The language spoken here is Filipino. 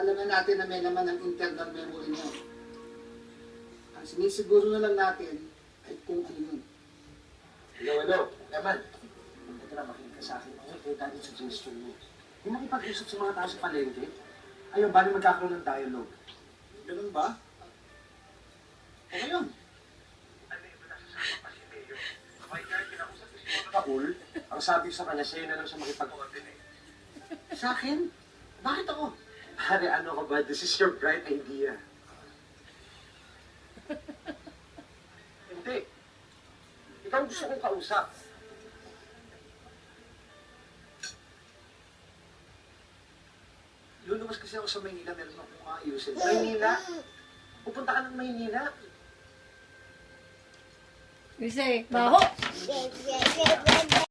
alamin natin na may laman ng internal memory niyo. Ang sinisiguro na lang natin ay kung ano yun. Hello. Eman, hindi ka na makinig ka sa akin. Ang ito dahil suggestion mo. Yung makipag-usap sa mga tao sa palengke, ayaw ba na magkakaroon ng dialogue? Ganun ba? Okay yun. Kaul, ang sabi sa kanya, sa'yo na lang siya makipag-coordinate. Sa akin? Bakit ako? Pare, ano ka ba? This is your bright idea. Hindi. Ikaw ang gusto kong kausap. Luluwas kasi ako sa Maynila, meron akong ayusin. Maynila? Pupunta ka ng Maynila? Kasi, baho! Yes, yes, yes.